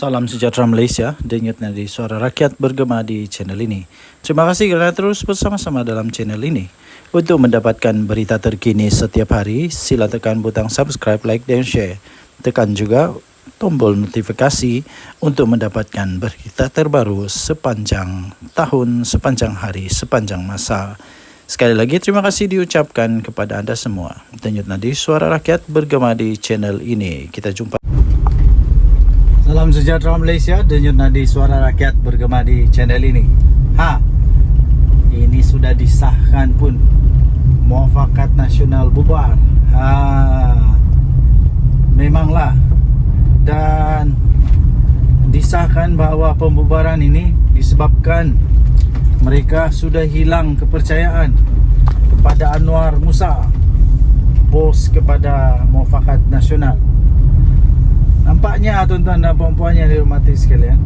Salam sejahtera Malaysia, denyut nadi suara rakyat bergema di channel ini. Terima kasih kerana terus bersama-sama dalam channel ini. Untuk mendapatkan berita terkini setiap hari, sila tekan butang subscribe, like dan share. Tekan juga tombol notifikasi untuk mendapatkan berita terbaru sepanjang tahun, sepanjang hari, sepanjang masa. Sekali lagi terima kasih diucapkan kepada anda semua. Denyut nadi suara rakyat bergema di channel ini. Kita jumpa. Salam sejahtera Malaysia, denyut nadi suara rakyat bergema di channel ini. Ini sudah disahkan pun, muafakat nasional bubar. Memanglah, dan disahkan bahawa pembubaran ini disebabkan mereka sudah hilang kepercayaan kepada Anwar Musa, bos kepada muafakat nasional. Nampaknya tuan-tuan dan puan-puan yang dihormati sekalian,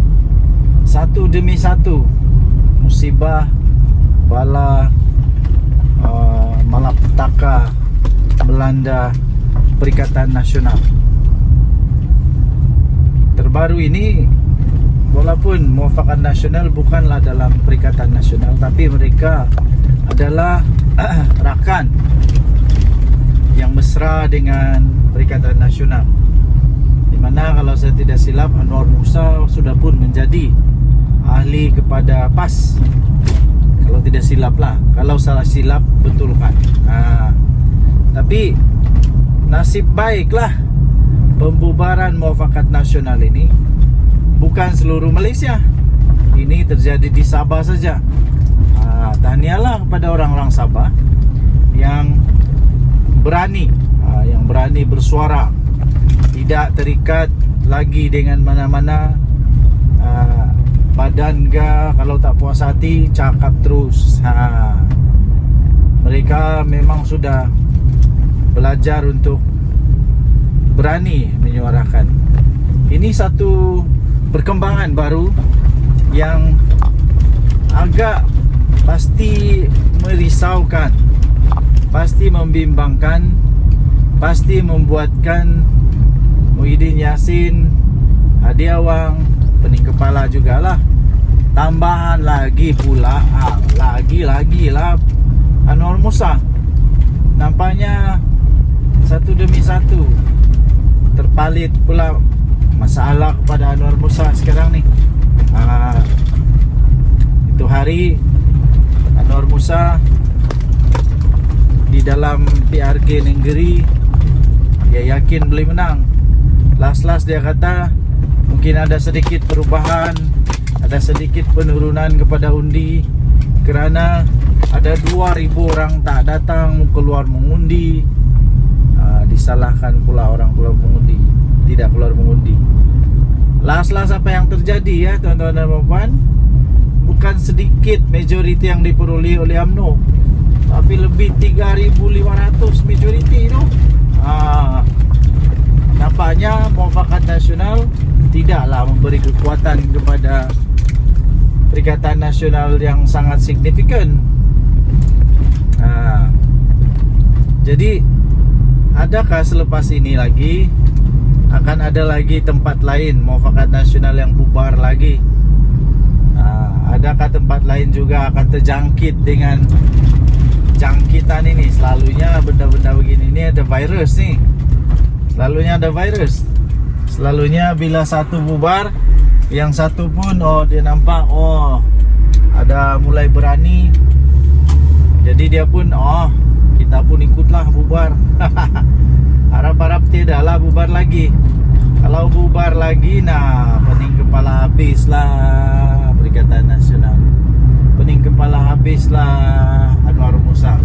satu demi satu musibah, bala, malapetaka melanda Perikatan Nasional. Terbaru ini, walaupun muafakat nasional bukanlah dalam Perikatan Nasional, tapi mereka adalah rakan yang mesra dengan Perikatan Nasional, di mana kalau saya tidak silap Anwar Musa sudah pun menjadi ahli kepada PAS. Kalau tidak silap lah, kalau salah silap betulkan. Tapi nasib baiklah pembubaran muafakat nasional ini bukan seluruh Malaysia. Ini terjadi di Sabah saja. Tahniahlah kepada orang-orang Sabah yang berani, bersuara, tidak terikat lagi dengan mana-mana badan ke. Kalau tak puas hati, cakap terus. Mereka memang sudah belajar untuk berani menyuarakan. Ini satu perkembangan baru yang agak pasti merisaukan, pasti membimbangkan, pasti membuatkan Muhyiddin Yassin, Hadi Awang, pening kepala jugalah. Tambahan lagi pula, lagi lah Anwar Musa. Nampaknya satu demi satu terpalit pula masalah kepada Anwar Musa sekarang ni. Itu hari Anwar Musa di dalam PRG Nenggeri, dia yakin boleh menang. Last dia kata mungkin ada sedikit perubahan, ada sedikit penurunan kepada undi, kerana ada 2,000 orang tak datang keluar mengundi. Disalahkan pula orang keluar mengundi, tidak keluar mengundi. Last apa yang terjadi ya tuan-tuan dan puan, bukan sedikit majoriti yang diperoleh oleh UMNO, tapi lebih 3,500 majoriti tu. Nampaknya muafakat nasional tidaklah memberi kekuatan kepada Perikatan Nasional yang sangat signifikan. Jadi adakah selepas ini lagi akan ada lagi tempat lain muafakat nasional yang bubar lagi? Adakah tempat lain juga akan terjangkit dengan jangkitan ini? Selalunya benda-benda begini ni ada virus ni. Selalunya ada virus. Selalunya bila satu bubar, yang satu pun dia nampak ada mulai berani. Jadi dia pun kita pun ikutlah bubar. Harap-harap tidaklah bubar lagi. Kalau bubar lagi, pening kepala habislah Perikatan Nasional. Pening kepala habislah Anwar Musa.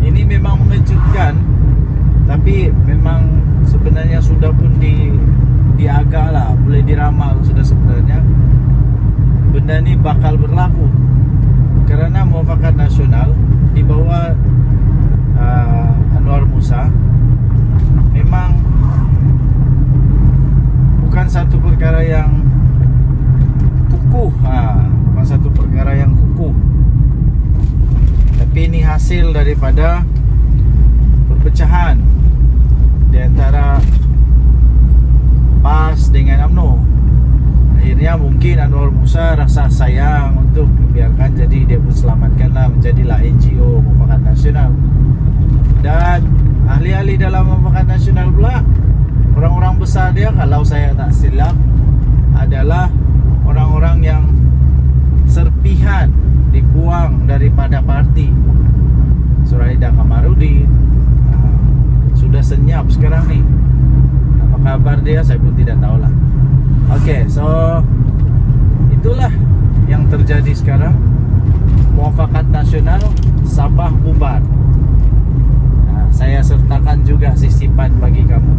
Ini memang mengejutkan, tapi memang sebenarnya sudah pun diagak lah, boleh diramal sudah sebenarnya benda ni bakal berlaku, kerana muafakat nasional di bawah Anwar Musa memang bukan satu perkara yang kukuh, bukan satu perkara yang kukuh, tapi ini hasil daripada perpecahan di antara PAS dengan UMNO. Akhirnya mungkin Anwar Musa rasa sayang untuk membiarkan, jadi dia pun selamatkanlah, menjadilah NGO Mufakat Nasional. Dan ahli-ahli dalam Mufakat Nasional pula, orang-orang besar dia, kalau saya tak silap, adalah orang-orang yang serpihan dibuang daripada parti. Suraida Kamarudin sudah senyap sekarang nih. Apa kabar dia saya pun tidak tahulah. Oke, so itulah yang terjadi sekarang. Mufakat Nasional Sabah bubar. Saya sertakan juga sisipan bagi kamu.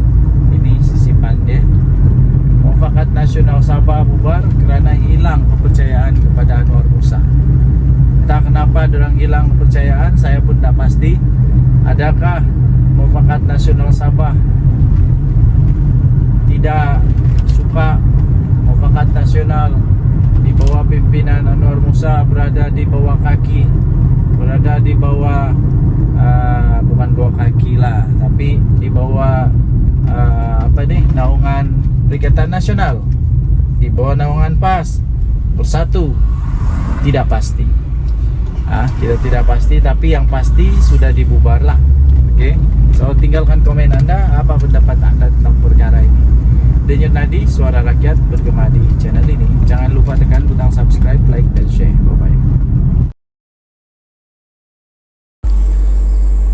Ini sisipan dia. Mufakat Nasional Sabah bubar kerana hilang kepercayaan kepada Anwar Musa. Entah kenapa dorang hilang kepercayaan, saya pun tak pasti. Adakah Mufakat Nasional Sabah tidak suka Mufakat Nasional di bawah pimpinan Anwar Musa berada di bawah kaki, berada di bawah bukan bawah kaki lah, tapi di bawah naungan Perikatan Nasional, di bawah naungan PAS Bersatu. Tidak pasti. Kita tidak pasti, tapi yang pasti sudah dibubar lah. Oke, so tinggalkan komen anda, apa pendapat anda tentang perkara ini. Denyut Nadi, suara rakyat bergema di channel ini. Jangan lupa tekan butang subscribe, like dan share. Bye bye.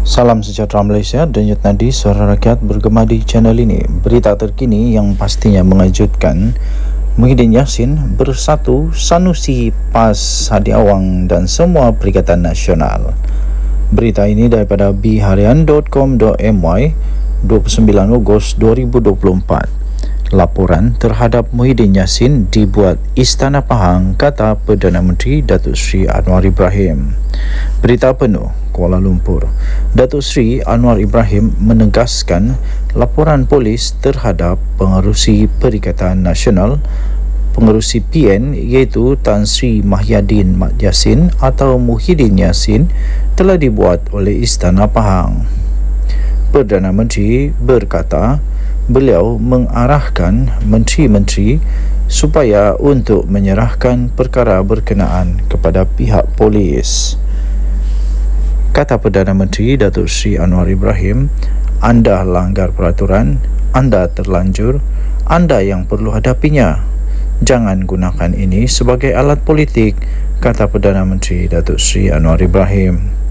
Salam sejahtera Malaysia, Denyut Nadi, suara rakyat bergema di channel ini. Berita terkini yang pastinya mengejutkan. Muhyiddin Yassin bersatu, Sanusi, PAS, Hadi Awang dan semua Perikatan Nasional. Berita ini daripada biharian.com.my 29 Ogos 2024. Laporan terhadap Muhyiddin Yassin dibuat Istana Pahang, kata Perdana Menteri Datuk Seri Anwar Ibrahim. Berita penuh, Kuala Lumpur. Datuk Seri Anwar Ibrahim menegaskan laporan polis terhadap pengerusi Perikatan Nasional, pengerusi PN iaitu Tan Sri Mahyadin Mat Yassin atau Muhyiddin Yassin telah dibuat oleh Istana Pahang. Perdana Menteri berkata beliau mengarahkan menteri-menteri supaya untuk menyerahkan perkara berkenaan kepada pihak polis. Kata Perdana Menteri Datuk Seri Anwar Ibrahim, anda langgar peraturan, anda terlanjur, anda yang perlu hadapinya. Jangan gunakan ini sebagai alat politik, kata Perdana Menteri Datuk Seri Anwar Ibrahim.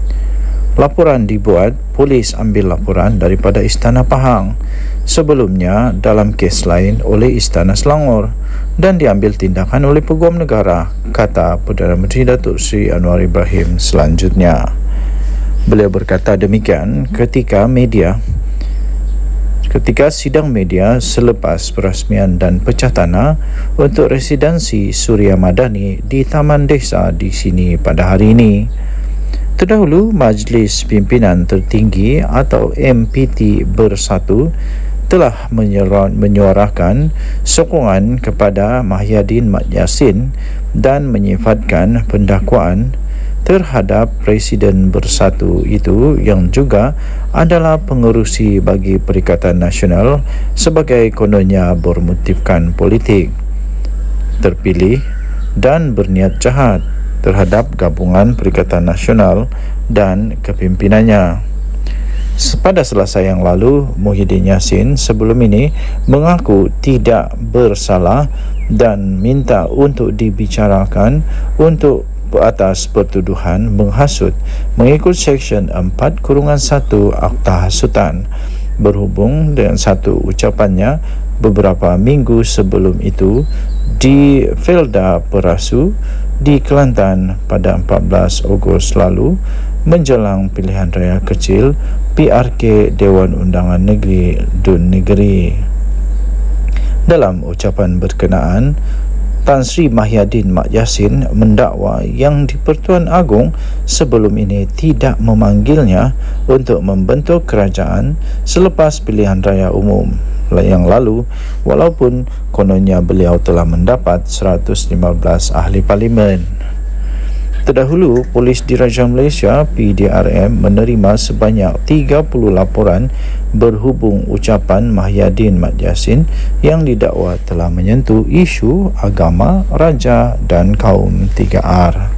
Laporan dibuat, polis ambil laporan daripada Istana Pahang. Sebelumnya dalam kes lain oleh Istana Selangor dan diambil tindakan oleh Peguam Negara, kata Perdana Menteri Datuk Seri Anwar Ibrahim selanjutnya. Beliau berkata demikian ketika sidang media selepas perasmian dan pecah tanah untuk residensi Suria Madani di Taman Desa di sini pada hari ini. Terdahulu, Majlis Pimpinan Tertinggi atau MPT Bersatu telah menyuarakan sokongan kepada Mahyadin Mat Yassin dan menyifatkan pendakwaan terhadap Presiden Bersatu itu yang juga adalah pengerusi bagi Perikatan Nasional sebagai kononnya bermotifkan politik, terpilih dan berniat jahat terhadap gabungan Perikatan Nasional dan kepimpinannya. Pada Selasa yang lalu, Muhyiddin Yassin sebelum ini mengaku tidak bersalah dan minta untuk dibicarakan untuk atas pertuduhan menghasut mengikut Seksyen 4-1 Akta Hasutan. Berhubung dengan satu ucapannya beberapa minggu sebelum itu di Felda Perasu di Kelantan pada 14 Ogos lalu menjelang pilihan raya kecil PRK Dewan Undangan Negeri Dun Negeri. Dalam ucapan berkenaan, Tan Sri Mahyadin Mat Yassin mendakwa yang di-Pertuan Agong sebelum ini tidak memanggilnya untuk membentuk kerajaan selepas pilihan raya umum yang lalu, walaupun kononnya beliau telah mendapat 115 ahli parlimen. Terdahulu, Polis Diraja Malaysia PDRM menerima sebanyak 30 laporan berhubung ucapan Mahyadin Mat Yassin yang didakwa telah menyentuh isu agama, raja dan kaum 3R.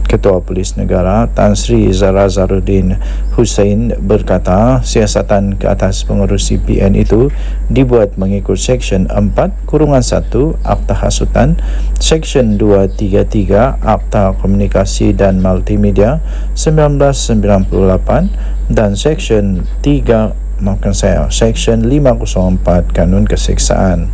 Ketua Polis Negara Tan Sri Zara Zaruddin Hussein berkata siasatan ke atas pengurus CPN itu dibuat mengikut Seksyen 4-1 Akta Hasutan, Seksyen 233 Akta Komunikasi dan Multimedia 1998 dan Seksyen 504 Kanun Keseksaan.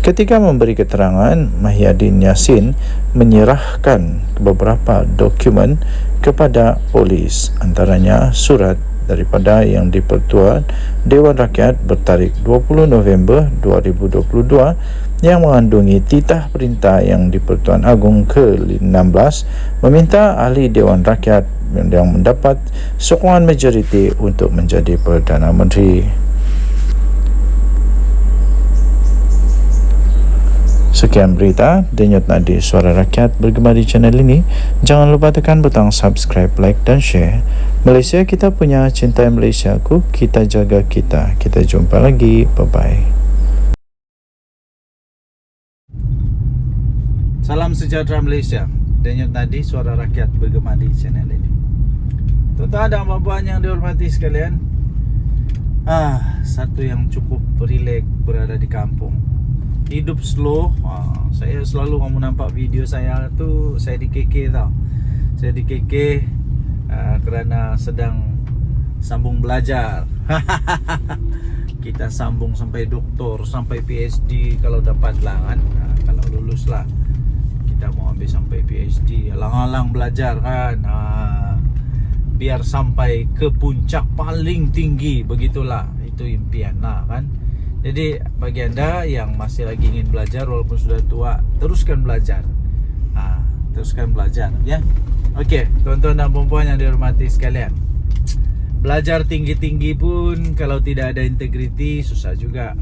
Ketika memberi keterangan, Mahyadin Yassin menyerahkan beberapa dokumen kepada polis, antaranya surat daripada Yang di-Pertuan Dewan Rakyat bertarikh 20 November 2022 yang mengandungi titah perintah Yang di-Pertuan Agong ke-16 meminta ahli Dewan Rakyat yang mendapat sokongan majoriti untuk menjadi Perdana Menteri. Sekian berita Denyut Nadi Suara Rakyat bergema di channel ini. Jangan lupa tekan butang subscribe, like dan share. Malaysia kita punya, cintai Malaysia ku, kita jaga kita. Kita jumpa lagi. Bye-bye. Salam sejahtera Malaysia. Denyut Nadi Suara Rakyat bergema di channel ini. Tuan-tuan dan puan-puan yang dihormati sekalian, satu yang cukup rileks berada di kampung. Hidup slow. Saya selalu kamu nampak video saya tu, saya di KK tau. Saya di KK kerana sedang sambung belajar. Kita sambung sampai doktor, sampai PhD kalau dapat lah kan. Kalau lulus lah kita mau ambil sampai PhD. Alang-alang belajar kan. Biar sampai ke puncak paling tinggi, begitulah. Itu impian lah kan. Jadi bagi anda yang masih lagi ingin belajar walaupun sudah tua, teruskan belajar. Teruskan belajar ya. Okey, tuan-tuan dan puan-puan yang dihormati sekalian. Belajar tinggi-tinggi pun kalau tidak ada integriti susah juga.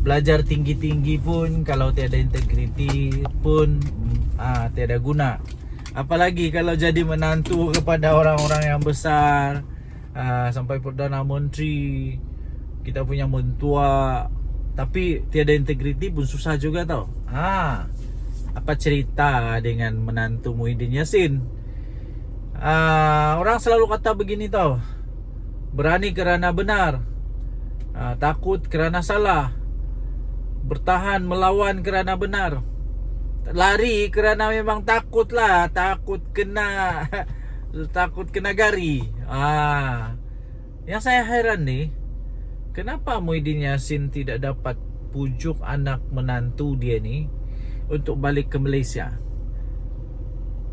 Belajar tinggi-tinggi pun kalau tiada integriti pun tiada guna. Apalagi kalau jadi menantu kepada orang-orang yang besar, sampai Perdana Menteri, kita punya mentua, tapi tiada integriti pun susah juga tau. Apa cerita dengan menantu Muhyiddin Yassin? Orang selalu kata begini tau, berani kerana benar, takut kerana salah, bertahan melawan kerana benar, lari kerana memang takut lah, takut kena gari. Yang saya heran nih, kenapa Muhyiddin Yassin tidak dapat pujuk anak menantu dia ni untuk balik ke Malaysia?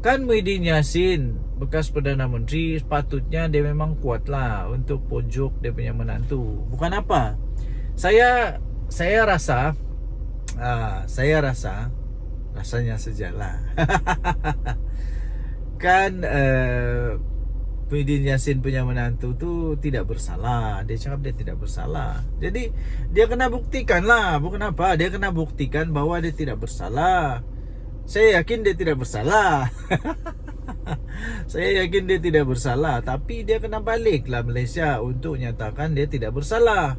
Kan Muhyiddin Yassin bekas Perdana Menteri, sepatutnya dia memang kuat lah untuk pujuk dia punya menantu. Bukan apa, saya rasa rasanya sajalah. Kan Muhyiddin Yassin punya menantu tu tidak bersalah. Dia cakap dia tidak bersalah. Jadi dia kena buktikan lah. Bukan apa, dia kena buktikan bahawa dia tidak bersalah. Saya yakin dia tidak bersalah. Saya yakin dia tidak bersalah. Tapi dia kena balik lah Malaysia untuk nyatakan dia tidak bersalah.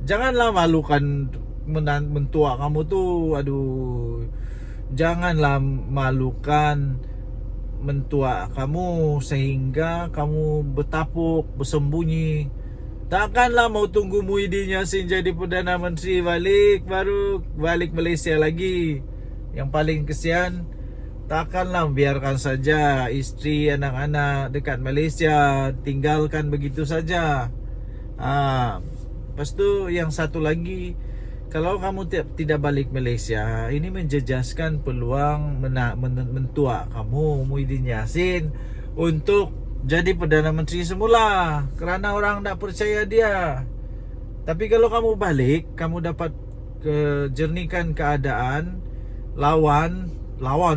Janganlah malukan mentua kamu tu. Aduh, janganlah malukan mentua kamu sehingga kamu bertapuk, bersembunyi. Takkanlah mau tunggu Muhyiddin Yassin jadi Perdana Menteri baru balik Malaysia lagi. Yang paling kesian, takkanlah biarkan saja isteri, anak-anak dekat Malaysia, tinggalkan begitu saja. Lepas tu yang satu lagi, kalau kamu tidak balik Malaysia, ini menjejaskan peluang mentua kamu Muhyiddin Yassin untuk jadi Perdana Menteri semula, kerana orang tak percaya dia. Tapi kalau kamu balik, kamu dapat jernihkan keadaan. Lawan,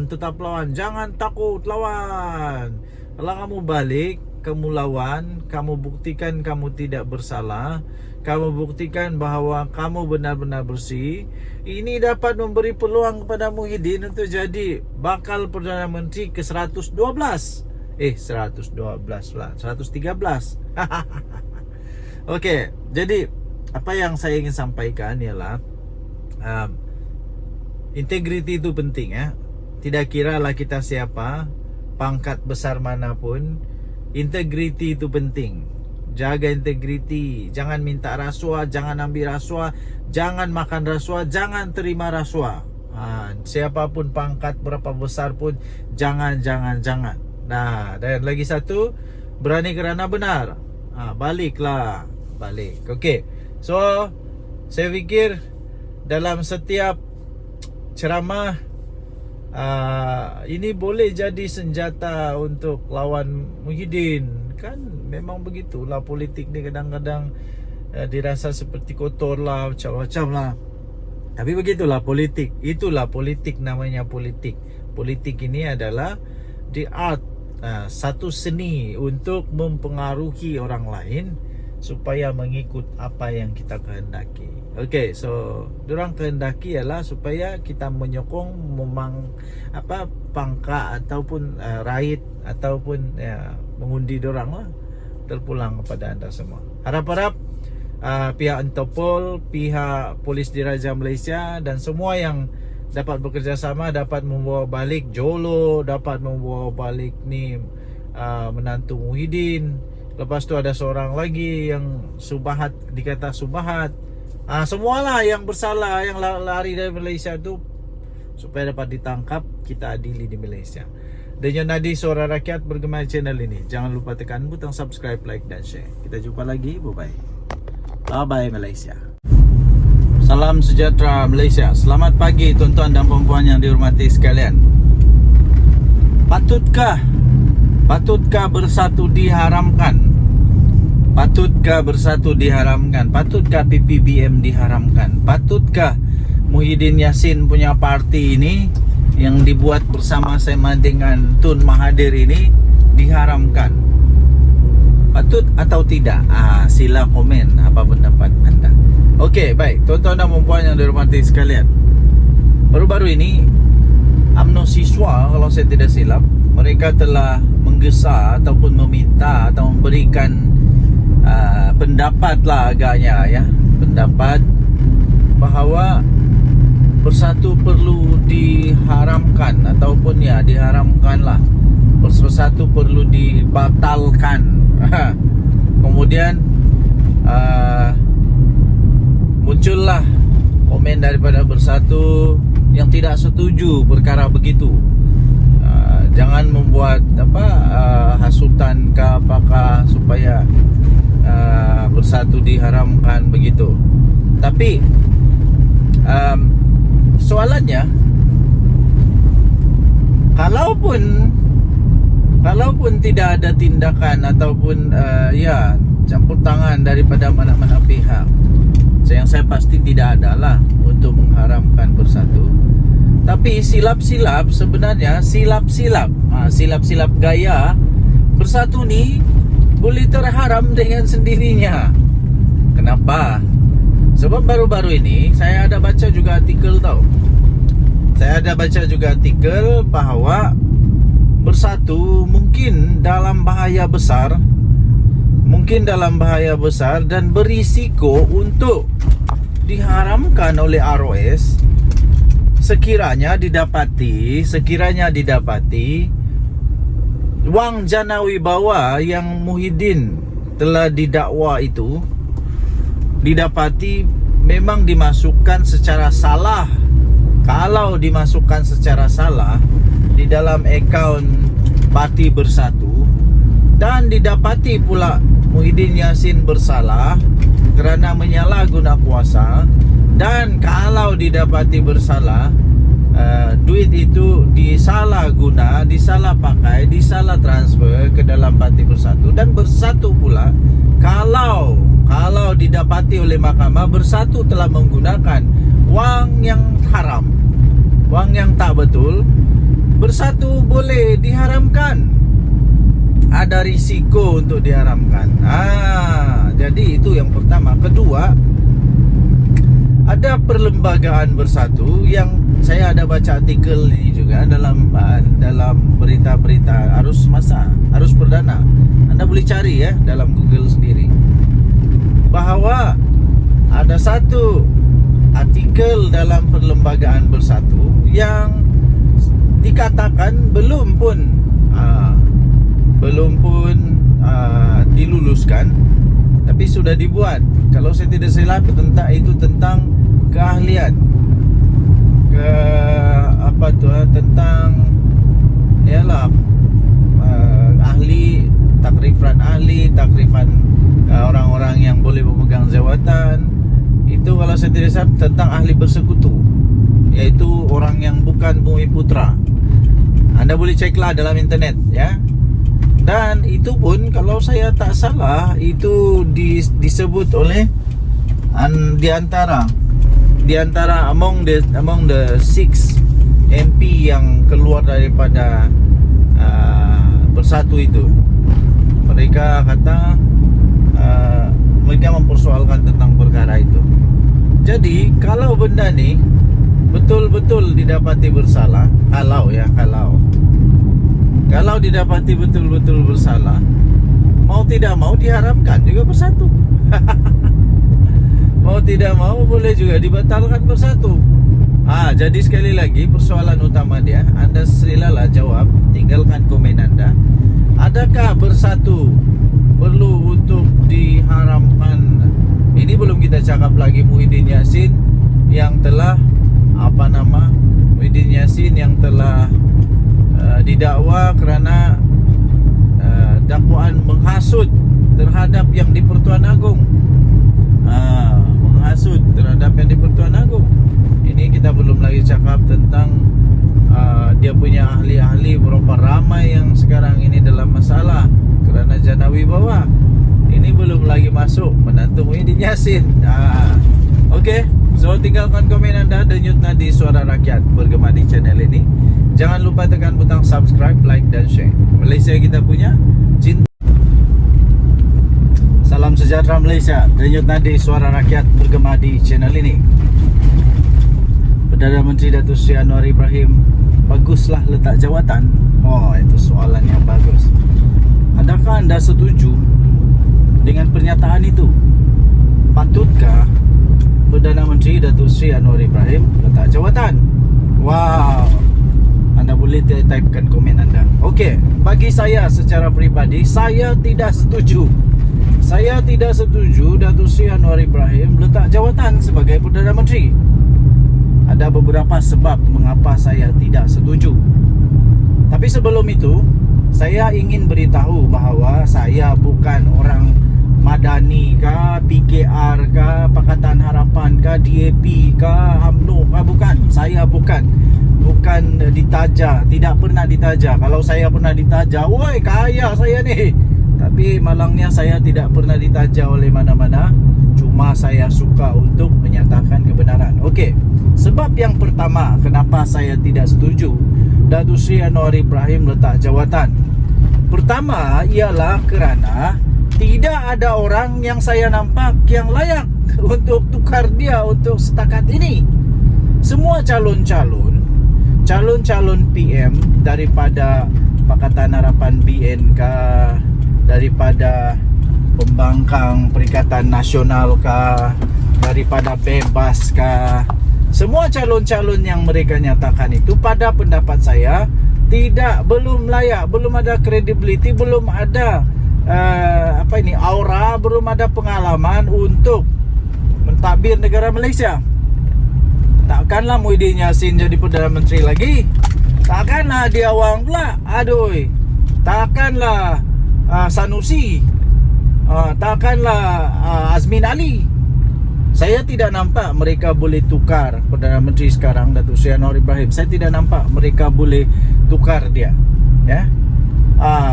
tetap lawan. Jangan takut, lawan. Kalau kamu balik, kamu lawan, kamu buktikan kamu tidak bersalah, kamu buktikan bahawa kamu benar-benar bersih, ini dapat memberi peluang kepada Muhyiddin untuk jadi bakal Perdana Menteri ke 112. 112 lah, 113. Okey, jadi apa yang saya ingin sampaikan ialah integriti itu penting ya. Tidak kiralah kita siapa, pangkat besar manapun, integriti itu penting. Jaga integriti, jangan minta rasuah, jangan ambil rasuah, jangan makan rasuah, jangan terima rasuah. Siapapun pangkat berapa besar pun jangan. Nah, dan lagi satu, berani kerana benar. Balik. Okey. So, saya fikir dalam setiap ceramah ini boleh jadi senjata untuk lawan Muhyiddin. Kan memang begitulah politik ni, kadang-kadang dirasa seperti kotor lah, macam-macam lah. Tapi begitulah politik. Itulah politik, namanya politik. Politik ini adalah the art, satu seni untuk mempengaruhi orang lain supaya mengikut apa yang kita kehendaki. Okey, so dorang kehendaki ialah supaya kita menyokong pangkat ataupun raid ataupun mengundi dorang lah. Terpulang kepada anda semua. Harap-harap pihak Interpol, pihak Polis Diraja Malaysia dan semua yang dapat bekerjasama dapat membawa balik Jolo, dapat membawa balik ni menantu Muhyiddin. Lepas tu ada seorang lagi yang Subahat, dikata Subahat. Semualah yang bersalah, yang lari dari Malaysia tu, supaya dapat ditangkap, kita adili di Malaysia. Dengan nadi suara rakyat bergema channel ini. Jangan lupa tekan butang subscribe, like dan share. Kita jumpa lagi. Bye-bye. Bye-bye Malaysia. Salam sejahtera Malaysia. Selamat pagi tuan-tuan dan puan-puan yang dihormati sekalian. Patutkah bersatu diharamkan? Patutkah bersatu diharamkan? Patutkah PPBM diharamkan? Patutkah Muhyiddin Yassin punya parti ini yang dibuat bersama-sama dengan Tun Mahathir ini diharamkan? Patut atau tidak? Sila komen apa pendapat anda. Okey, baik tuan-tuan dan puan-puan yang dihormati sekalian. Baru-baru ini UMNO siswa, kalau saya tidak silap, mereka telah menggesa ataupun meminta atau memberikan pendapat lah agaknya ya, pendapat bahawa bersatu perlu diharamkan ataupun diharamkan lah, bersatu perlu dibatalkan. Kemudian muncullah komen daripada bersatu yang tidak setuju perkara begitu. Jangan membuat hasutan ke apakah supaya bersatu diharamkan begitu. Tapi soalannya, kalaupun tidak ada tindakan ataupun campur tangan daripada mana-mana pihak, yang saya pasti tidak adalah untuk mengharamkan bersatu. Tapi silap-silap sebenarnya, silap-silap gaya bersatu ni boleh terharam dengan sendirinya. Kenapa? Sebab baru-baru ini saya ada baca juga artikel bahawa bersatu mungkin dalam bahaya besar dan berisiko untuk diharamkan oleh ROS sekiranya didapati wang jana wibawa yang Muhyiddin telah didakwa itu didapati memang dimasukkan secara salah. Kalau dimasukkan secara salah di dalam akaun Parti Bersatu dan didapati pula Muhyiddin Yassin bersalah kerana menyalahguna kuasa, dan kalau didapati bersalah, duit itu disalah pakai, disalah transfer ke dalam Parti Bersatu, dan Bersatu pula kalau didapati oleh mahkamah Bersatu telah menggunakan wang yang haram, wang yang tak betul, Bersatu boleh diharamkan. Ada risiko untuk diharamkan. Jadi itu yang pertama. Kedua, ada perlembagaan bersatu yang saya ada baca artikel ini juga dalam berita-berita arus perdana. Anda boleh cari ya dalam Google sendiri, bahwa ada satu artikel dalam perlembagaan bersatu yang dikatakan belum pun diluluskan, tapi sudah dibuat. Kalau saya tidak silap tentang keahlian tentang takrifan orang-orang yang boleh memegang jawatan. Itu kalau saya tidak salah tentang ahli bersekutu, yaitu orang yang bukan Bumi Putra. Anda boleh ceklah dalam internet ya. Dan itu pun kalau saya tak salah itu disebut oleh di antara among the 6 MP yang keluar daripada bersatu itu. Mereka kata mereka mempersoalkan tentang perkara itu. Jadi kalau benda ni betul-betul didapati bersalah, kalau didapati betul-betul bersalah, mau tidak mau diharamkan juga bersatu. Mau tidak mau boleh juga dibatalkan bersatu. Jadi sekali lagi persoalan utama dia, Anda silalah jawab, tinggalkan komen Anda. Adakah bersatu perlu untuk diharamkan? Ini belum kita cakap lagi Muhyiddin Yassin yang telah didakwa kerana dakwaan menghasut terhadap yang di Pertuan Agong. Menghasut terhadap yang di Pertuan Agong. Ini kita belum lagi cakap tentang dia punya ahli-ahli, berapa ramai yang sekarang ini dalam masalah kerana jana wibawa. Ini belum lagi masuk menantu Muhyiddin Yassin. Okey, so tinggalkan komen Anda. Denyut nadi Suara Rakyat bergema di channel ini. Jangan lupa tekan butang subscribe, like dan share. Malaysia kita punya, cinta. Salam sejahtera Malaysia. Denyut nadi Suara Rakyat bergema di channel ini. Perdana Menteri Datuk Seri Anwar Ibrahim, baguslah letak jawatan. Itu soalan yang bagus. Adakah anda setuju dengan pernyataan itu? Patutkah Perdana Menteri Datuk Seri Anwar Ibrahim letak jawatan? Anda boleh typekan komen anda. Okey, bagi saya secara peribadi, saya tidak setuju. Saya tidak setuju Datuk Seri Anwar Ibrahim letak jawatan sebagai Perdana Menteri. Ada beberapa sebab mengapa saya tidak setuju. Tapi sebelum itu, saya ingin beritahu bahawa saya bukan orang Madani kah, PKR kah, Pakatan Harapan kah, DAP kah, UMNO kah, bukan. Saya bukan ditaja, tidak pernah ditaja. Kalau saya pernah ditaja, woi kaya saya ni. Tapi malangnya saya tidak pernah ditaja oleh mana-mana. Cuma saya suka untuk menyatakan kebenaran. Okey, sebab yang pertama kenapa saya tidak setuju Datuk Seri Anwar Ibrahim letak jawatan. Pertama ialah kerana tidak ada orang yang saya nampak yang layak untuk tukar dia untuk setakat ini. Semua calon-calon PM daripada Pakatan Harapan BN kah, daripada Pembangkang Perikatan Nasional kah, daripada Bebas kah, semua calon-calon yang mereka nyatakan itu pada pendapat saya belum layak, belum ada credibility, belum ada aura, belum ada pengalaman untuk mentadbir negara Malaysia. Takkanlah Muhyiddin Yassin jadi Perdana Menteri lagi. Takkanlah dia Wang pula. Takkanlah Sanusi. Takkanlah Azmin Ali. Saya tidak nampak mereka boleh tukar Perdana Menteri sekarang, Datuk Seri Anwar Ibrahim. Saya tidak nampak mereka boleh tukar dia. Ya.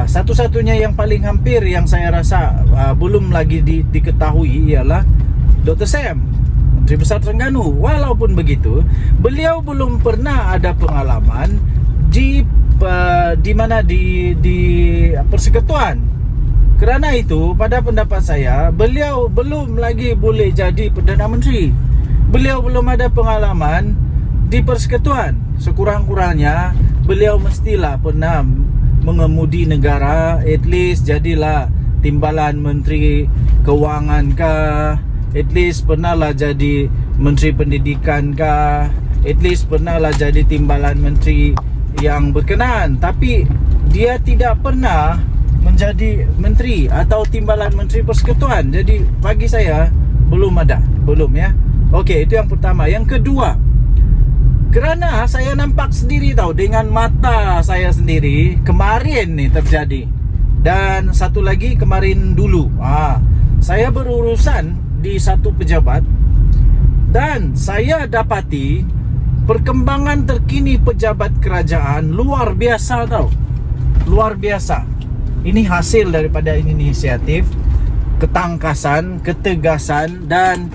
Satu-satunya yang paling hampir yang saya rasa belum lagi diketahui ialah Dr. Sam, Menteri Besar Terengganu. Walaupun begitu, beliau belum pernah ada pengalaman di persekutuan Kerana itu, pada pendapat saya, beliau belum lagi boleh jadi Perdana Menteri. Beliau belum ada pengalaman di persekutuan. Sekurang-kurangnya beliau mestilah pernah mengemudi negara, at least jadilah timbalan Menteri Kewangan kah, at least pernahlah jadi Menteri Pendidikan kah, at least pernahlah jadi timbalan menteri yang berkenaan. Tapi dia tidak pernah menjadi menteri atau timbalan Menteri Persekutuan. Jadi bagi saya belum ada, belum ya. Okey, itu yang pertama. Yang kedua, kerana saya nampak sendiri tahu dengan mata saya sendiri kemarin ni terjadi. Dan satu lagi kemarin dulu. Saya berurusan di satu pejabat dan saya dapati perkembangan terkini pejabat kerajaan luar biasa tahu. Luar biasa. Ini hasil daripada inisiatif, ketangkasan, ketegasan dan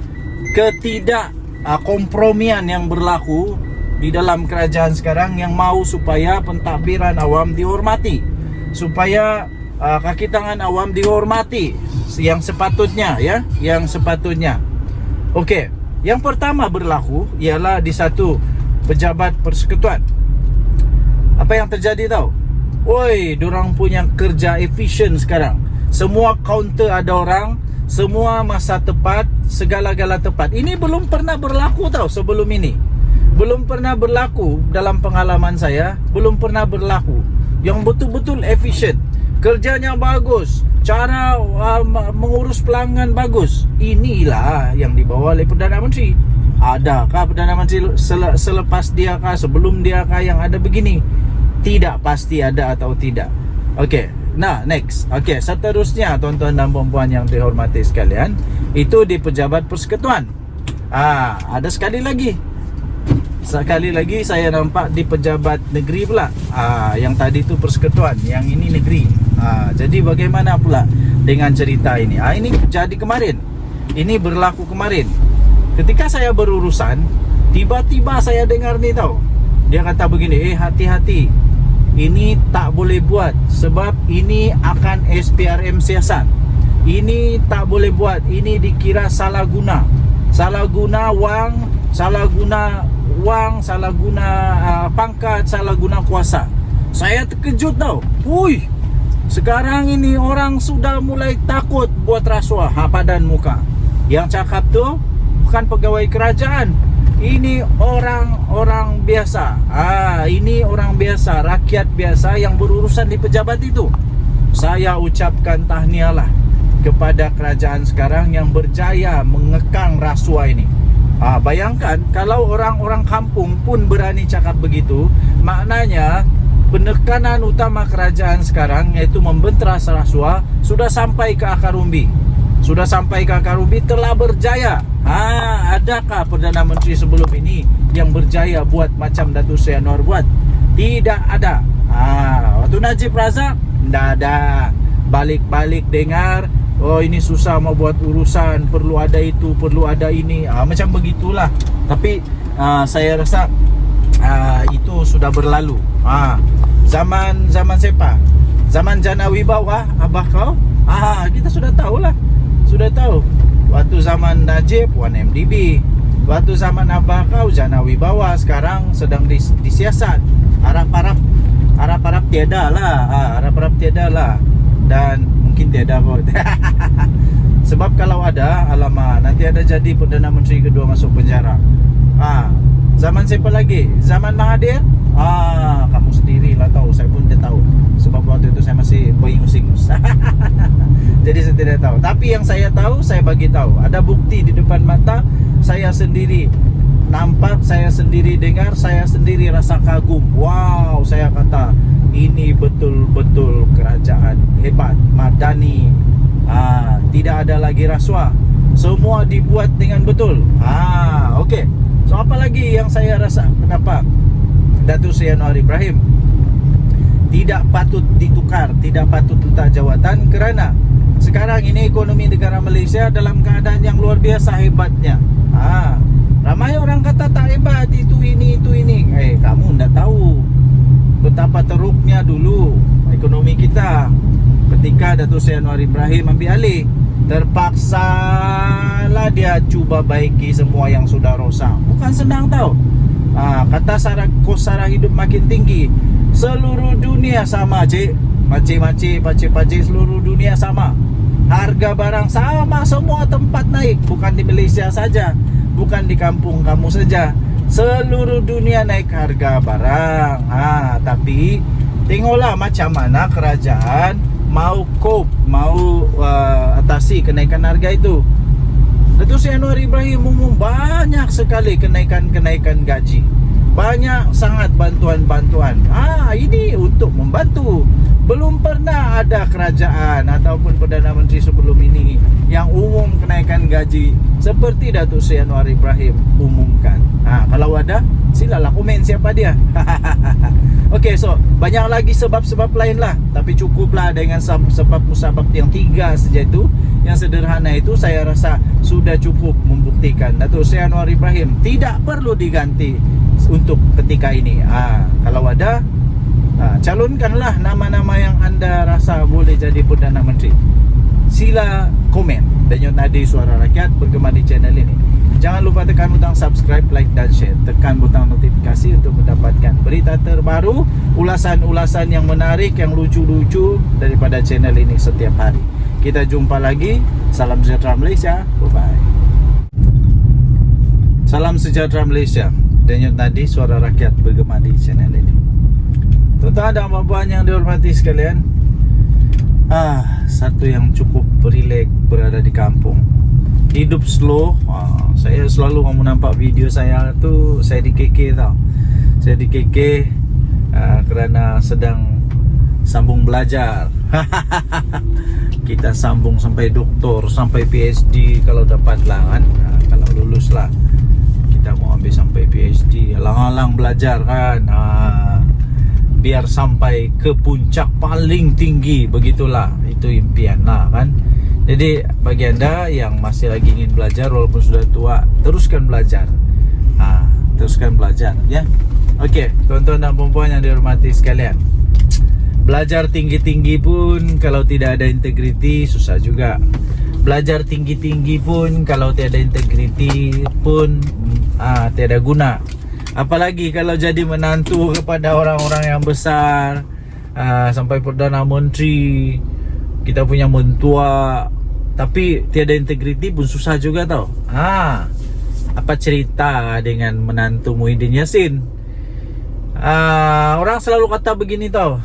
kompromian yang berlaku di dalam kerajaan sekarang yang mau supaya pentadbiran awam dihormati, supaya kaki tangan awam dihormati yang sepatutnya ya, yang sepatutnya. Okey, yang pertama berlaku ialah di satu pejabat persekutuan. Apa yang terjadi tahu? Oi, dorang punya kerja efisien sekarang. Semua kaunter ada orang, semua masa tepat, segala-gala tepat. Ini belum pernah berlaku tahu sebelum ini. Belum pernah berlaku dalam pengalaman saya, belum pernah berlaku. Yang betul-betul efisien. Kerjanya bagus, cara mengurus pelanggan bagus. Inilah yang dibawa oleh Perdana Menteri. Adakah Perdana Menteri selepas dia kah, sebelum dia kah yang ada begini? Tidak pasti ada atau tidak. Okey. Nah, next. Okey, seterusnya tuan-tuan dan puan-puan yang dihormati sekalian, itu di pejabat persekutuan. Ada sekali lagi. Sekali lagi saya nampak di pejabat negeri pula. Yang tadi tu persekutuan, yang ini negeri. Jadi bagaimana pula dengan cerita ini? Ini jadi kemarin. Ini berlaku kemarin. Ketika saya berurusan, tiba-tiba saya dengar ni tahu. Dia kata begini, hati-hati. Ini tak boleh buat sebab ini akan SPRM siasat. Ini tak boleh buat, ini dikira salah guna. Salah guna wang, salah guna pangkat, salah guna kuasa. Saya terkejut tau. Hui, sekarang ini orang sudah mulai takut buat rasuah padan muka. Yang cakap tu bukan pegawai kerajaan. Ini orang biasa. Ini orang biasa, rakyat biasa yang berurusan di pejabat itu. Saya ucapkan tahniahlah kepada kerajaan sekarang yang berjaya mengekang rasuah ini. Bayangkan kalau orang-orang kampung pun berani cakap begitu, maknanya penekanan utama kerajaan sekarang iaitu membenteras rasuah sudah sampai ke akar umbi. Sudah sampai ke akar umbi, telah berjaya. Adakah Perdana Menteri sebelum ini yang berjaya buat macam Datuk Seri Anwar buat? Tidak ada. Waktu Najib Razak, tidak ada. Balik-balik dengar, oh ini susah mau buat urusan, perlu ada itu, perlu ada ini. Macam begitulah. Tapi saya rasa itu sudah berlalu. Zaman siapa? Zaman Jana Wibawa, abah kau? Kita sudah tahulah. Sudah tahu. Waktu zaman Najib 1MDB, waktu zaman abah kau Jana Wibawa, sekarang sedang disiasat. Harap-harap tiada lah. Harap-harap tiada lah. Dan mungkin tiada kot. Sebab kalau ada, alamak, nanti ada jadi Perdana Menteri kedua masuk penjara. Zaman siapa lagi? Zaman Mahathir? Kamu sendirilah tahu. Saya pun tidak tahu. Sebab waktu itu saya masih beringus-ingus. Jadi saya tidak tahu. Tapi yang saya tahu, saya bagi tahu. Ada bukti di depan mata. Saya sendiri nampak, saya sendiri dengar, saya sendiri rasa kagum. Wow, saya kata ini betul-betul kerajaan hebat, madani. Tidak ada lagi rasuah. Semua dibuat dengan betul. Okey. So apa lagi yang saya rasa? Kenapa Datuk Seri Anwar Ibrahim tidak patut ditukar, tidak patut letak jawatan? Kerana sekarang ini ekonomi negara Malaysia dalam keadaan yang luar biasa hebatnya. Ramai orang kata tak hebat, itu ini. Kamu tidak tahu betapa teruknya dulu ekonomi kita. ketika Datuk Seri Anwar Ibrahim ambil alih. Terpaksalah dia cuba baiki semua yang sudah rosak. Bukan senang tau. Kata kos sara hidup makin tinggi. Seluruh dunia sama, cik. Pakcik-pakcik seluruh dunia sama. Harga barang sama, semua tempat naik. Bukan di Malaysia saja, bukan di kampung kamu saja. Seluruh dunia naik harga barang. Tapi tengoklah macam mana kerajaan mau cope, mau atasi kenaikan harga itu. Datuk Seri Anwar Ibrahim umum banyak sekali kenaikan gaji. Banyak sangat bantuan-bantuan. Ini untuk membantu. Belum pernah ada kerajaan ataupun Perdana Menteri sebelum ini yang umum kenaikan gaji seperti Datuk Seri Anwar Ibrahim umumkan. Kalau ada, silalah komen siapa dia. Okey, so banyak lagi sebab-sebab lain lah, tapi cukuplah dengan sebab musabab yang 3 saja itu. Yang sederhana itu saya rasa sudah cukup membuktikan Datuk Seri Anwar Ibrahim tidak perlu diganti untuk ketika ini. Kalau ada, calonkanlah nama-nama yang anda rasa boleh jadi Perdana Menteri. Sila komen. Denyut Nadi Suara Rakyat bergema di channel ini. Jangan lupa tekan butang subscribe, like dan share. Tekan butang notifikasi untuk mendapatkan berita terbaru, ulasan-ulasan yang menarik, yang lucu-lucu daripada channel ini setiap hari. Kita jumpa lagi. Salam sejahtera Malaysia. Bye-bye. Salam sejahtera Malaysia. Denyut Nadi Suara Rakyat bergema di channel ini. Tuan-tuan dan puan-puan yang dihormati sekalian, satu yang cukup rileks berada di kampung. Hidup slow. Saya selalu kamu nampak video saya tu, saya di KK tau. Saya di KK kerana sedang sambung belajar. Kita sambung sampai doktor, sampai PhD kalau dapat lah kan. Kalau lulus lah, kita mau ambil sampai PhD. Alang-alang belajar kan. Biar sampai ke puncak paling tinggi. Begitulah, itu impian lah kan. Jadi bagi anda yang masih lagi ingin belajar walaupun sudah tua, teruskan belajar. Teruskan belajar ya. Okey, tuan-tuan dan puan-puan yang dihormati sekalian, belajar tinggi-tinggi pun kalau tidak ada integriti susah juga. Belajar tinggi-tinggi pun kalau tiada integriti pun tiada guna. Apalagi kalau jadi menantu kepada orang-orang yang besar, sampai Perdana Menteri, kita punya mentua, tapi tiada integriti pun susah juga tau. Apa cerita dengan menantu Muhyiddin Yassin? Orang selalu kata begini tau,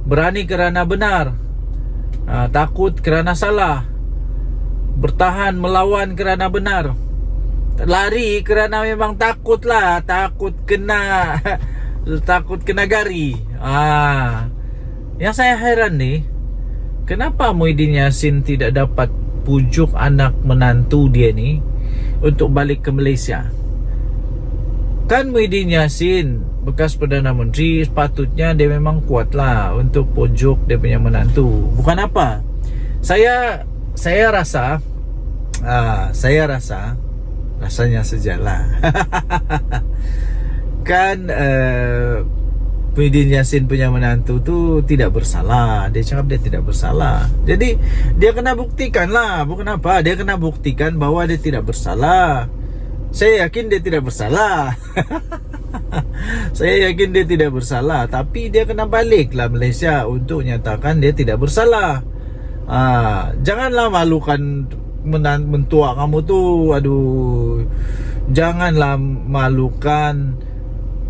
berani kerana benar, takut kerana salah, bertahan melawan kerana benar, lari kerana memang takut lah, takut kena gari. Yang saya heran nih, kenapa Muhyiddin Yassin tidak dapat pujuk anak menantu dia ni untuk balik ke Malaysia? Kan Muhyiddin Yassin bekas Perdana Menteri, sepatutnya dia memang kuat lah untuk pujuk dia punya menantu. Bukan apa, saya rasa rasanya sajalah. Kan Muhyiddin Yassin punya menantu tu tidak bersalah. Dia cakap dia tidak bersalah. Jadi dia kena buktikan lah. Bukan apa, dia kena buktikan bahwa dia tidak bersalah. Saya yakin dia tidak bersalah. Saya yakin dia tidak bersalah. Tapi dia kena balik lah Malaysia untuk nyatakan dia tidak bersalah. Janganlah malukan mentua kamu tu. Aduh, janganlah malukan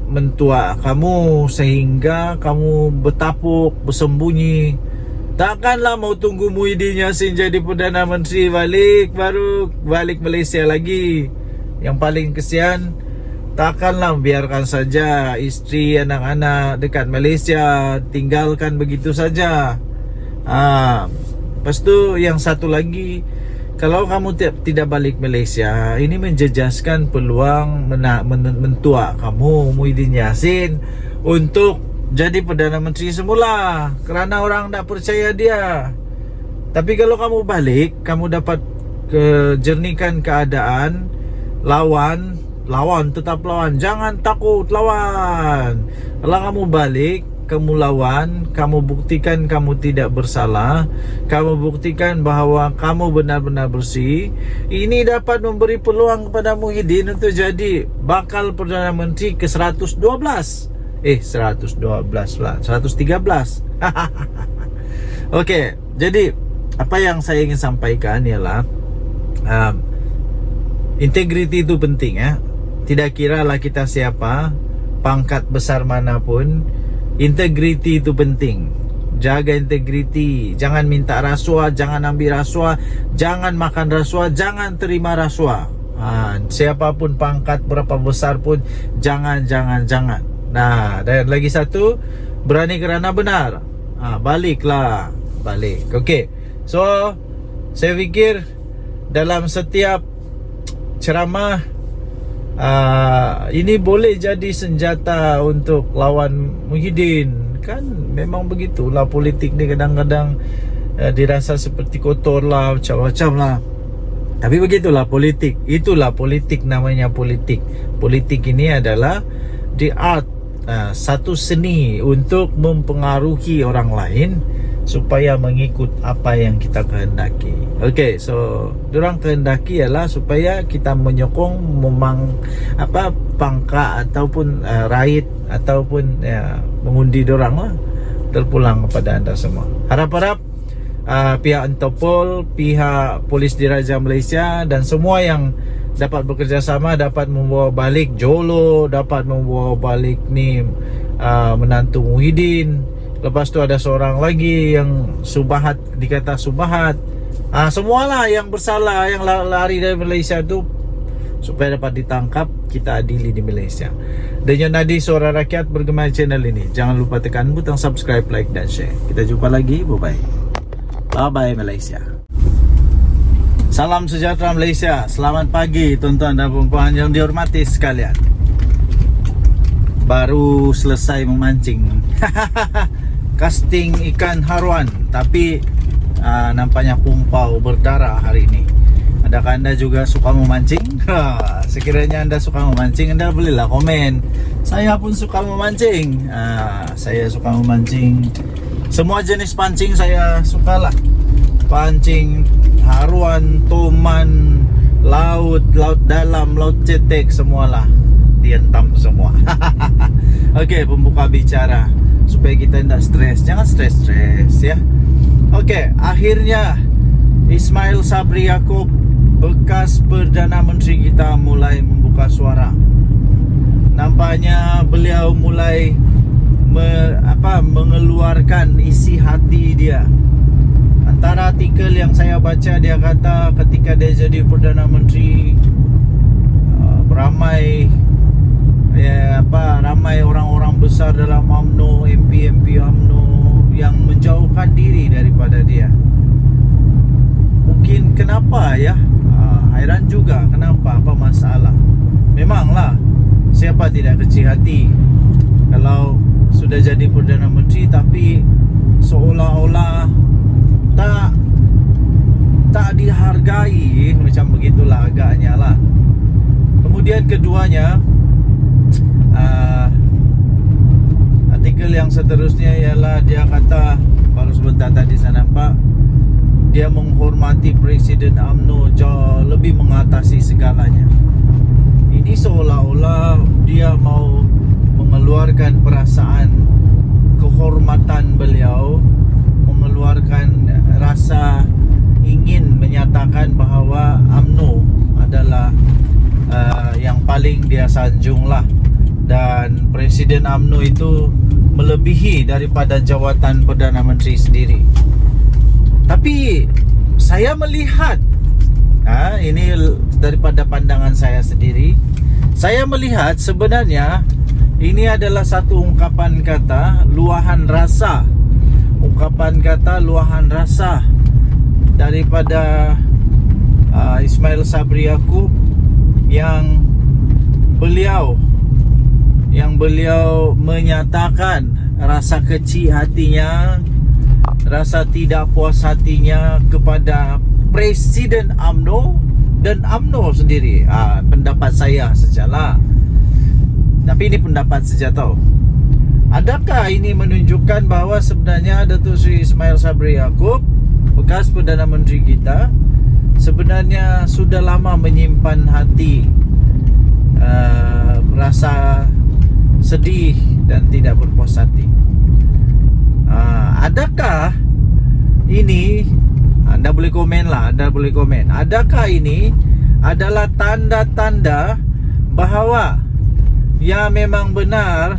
mentua kamu sehingga kamu bertapuk, bersembunyi. Takkanlah mau tunggu Muhyiddin Yassin jadi Perdana Menteri baru balik Malaysia lagi. Yang paling kesian, takkanlah biarkan saja isteri, anak-anak dekat Malaysia, tinggalkan begitu saja. Lepas tu yang satu lagi, kalau kamu tidak balik Malaysia, ini menjejaskan peluang mentua kamu Muhyiddin Yassin untuk jadi Perdana Menteri semula, kerana orang tak percaya dia. Tapi kalau kamu balik, kamu dapat jernihkan keadaan. Lawan, tetap lawan. Jangan takut lawan. Kalau kamu balik, kamu lawan, kamu buktikan kamu tidak bersalah, kamu buktikan bahawa kamu benar-benar bersih, ini dapat memberi peluang kepada Muhyiddin untuk jadi bakal Perdana Menteri ke 112. 112 lah, 113. Okey, jadi apa yang saya ingin sampaikan ialah integriti itu penting ya. Tidak kiralah kita siapa, pangkat besar manapun, integriti itu penting. Jaga integriti, jangan minta rasuah, jangan ambil rasuah, jangan makan rasuah, jangan terima rasuah. Siapapun pangkat berapa besar pun jangan. Nah, dan lagi satu, berani kerana benar. Balik. Okey. So, saya fikir dalam setiap ceramah ini boleh jadi senjata untuk lawan Muhyiddin. Kan memang begitulah politik ni, kadang-kadang dirasa seperti kotor lah, macam-macam lah. Tapi begitulah politik. Itulah politik, namanya politik. Politik ini adalah the art, satu seni untuk mempengaruhi orang lain supaya mengikut apa yang kita kehendaki. Okey, so diorang kehendaki ialah supaya kita menyokong pangkat ataupun raid ataupun mengundi diorang lah. Terpulang kepada anda semua. Harap-harap pihak Interpol, pihak Polis Diraja Malaysia dan semua yang dapat bekerjasama dapat membawa balik Jolo, dapat membawa balik ni menantu Muhyiddin. Lepas tu ada seorang lagi yang Subahat, dikata Subahat. Semualah yang bersalah, yang lari dari Malaysia tu, supaya dapat ditangkap, kita adili di Malaysia. Dengan nadi Suara Rakyat bergema channel ini. Jangan lupa tekan butang subscribe, like dan share. Kita jumpa lagi. Bye-bye. Bye-bye Malaysia. Salam sejahtera Malaysia. Selamat pagi tuan-tuan dan puan-puan yang dihormati sekalian. Baru selesai memancing. Casting ikan haruan, tapi nampaknya kumpau berdarah hari ini. Adakah anda juga suka memancing? Sekiranya anda suka memancing, anda bolehlah komen. Saya pun suka memancing. Saya suka memancing. Semua jenis pancing saya sukalah. Pancing haruan, toman, laut dalam, laut cetek, semualah dihentam semua. Okey, pembuka bicara supaya kita tidak stres. Jangan stres ya. Okey, akhirnya Ismail Sabri Yaakob, bekas Perdana Menteri kita, mulai membuka suara. Nampaknya beliau mulai mengeluarkan isi hati dia. Antara artikel yang saya baca, dia kata ketika dia jadi Perdana Menteri, ramai orang-orang besar dalam UMNO, MP UMNO yang menjauhkan diri daripada dia. Mungkin kenapa ya? Hairan juga kenapa, apa masalah? Memanglah, siapa tidak kecil hati kalau sudah jadi Perdana Menteri tapi seolah-olah tak dihargai, macam begitulah agaknya lah. Kemudian keduanya, artikel yang seterusnya ialah dia kata, baru sebentar tadi saya nampak, dia menghormati Presiden UMNO jauh lebih mengatasi segalanya. Ini seolah-olah dia mau mengeluarkan perasaan kehormatan beliau, mengeluarkan rasa ingin menyatakan bahawa UMNO adalah yang paling dia sanjung lah. Dan Presiden UMNO itu melebihi daripada jawatan Perdana Menteri sendiri. Tapi saya melihat, ini daripada pandangan saya sendiri, saya melihat sebenarnya ini adalah satu ungkapan kata luahan rasa. Ungkapan kata luahan rasa daripada Ismail Sabri Yaakob yang beliau menyatakan rasa kecil hatinya, rasa tidak puas hatinya kepada Presiden UMNO dan UMNO sendiri. Pendapat saya sajalah. Tapi ini pendapat saja tau. Adakah ini menunjukkan bahawa sebenarnya Datuk Seri Ismail Sabri Yaakob, bekas Perdana Menteri kita, sebenarnya sudah lama menyimpan hati rasa sedih dan tidak berpuas hati? Adakah ini, anda boleh komen lah, anda boleh komen, adakah ini adalah tanda-tanda bahawa ya memang benar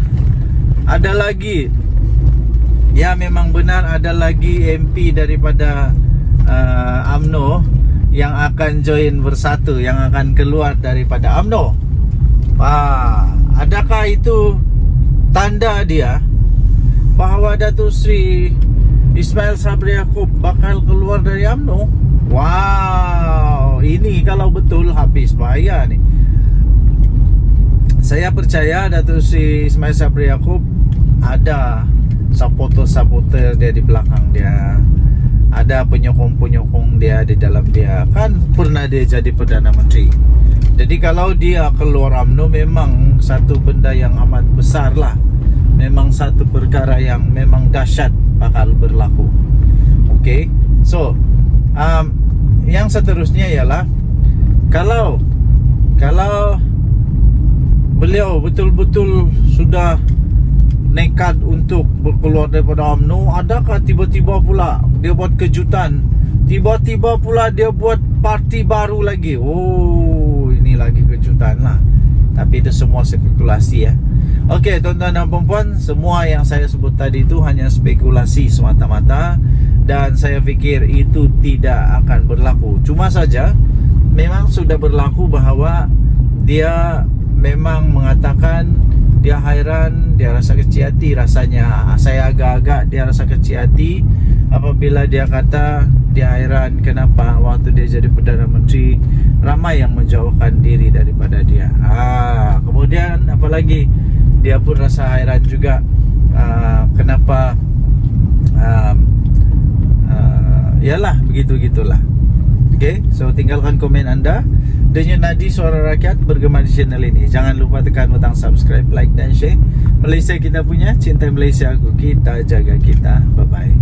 ada lagi MP daripada UMNO yang akan join Bersatu, yang akan keluar daripada UMNO? Adakah itu tanda dia bahawa Datuk Seri Ismail Sabri Yaakob bakal keluar dari UMNO? Wow, ini kalau betul habis bahaya nih. Saya percaya Datuk Seri Ismail Sabri Yaakob ada supporter-supporter dia di belakang dia, ada penyokong-penyokong dia di dalam dia. Kan pernah dia jadi Perdana Menteri. Jadi kalau dia keluar UMNO memang satu benda yang amat besar lah. Memang satu perkara yang memang dahsyat bakal berlaku. Okay, so yang seterusnya ialah kalau beliau betul-betul sudah nekat untuk berkeluar daripada UMNO, adakah tiba-tiba pula dia buat kejutan, tiba-tiba pula dia buat parti baru lagi? Oh, ini lagi kejutan lah. Tapi itu semua spekulasi ya. Okey, tuan-tuan dan puan-puan, semua yang saya sebut tadi itu hanya spekulasi semata-mata, dan saya fikir itu tidak akan berlaku. Cuma saja memang sudah berlaku bahawa dia memang mengatakan dia hairan, dia rasa kecil hati rasanya. Saya agak-agak dia rasa kecil hati apabila dia kata dia hairan kenapa waktu dia jadi Perdana Menteri ramai yang menjauhkan diri daripada dia. Kemudian apalagi dia pun rasa hairan juga kenapa yalah begitu-gitulah. Okay, so tinggalkan komen anda. Denyut nadi suara rakyat bergema di channel ini. Jangan lupa tekan butang subscribe, like dan share. Malaysia kita punya, cinta Malaysia aku, kita jaga kita. Bye-bye.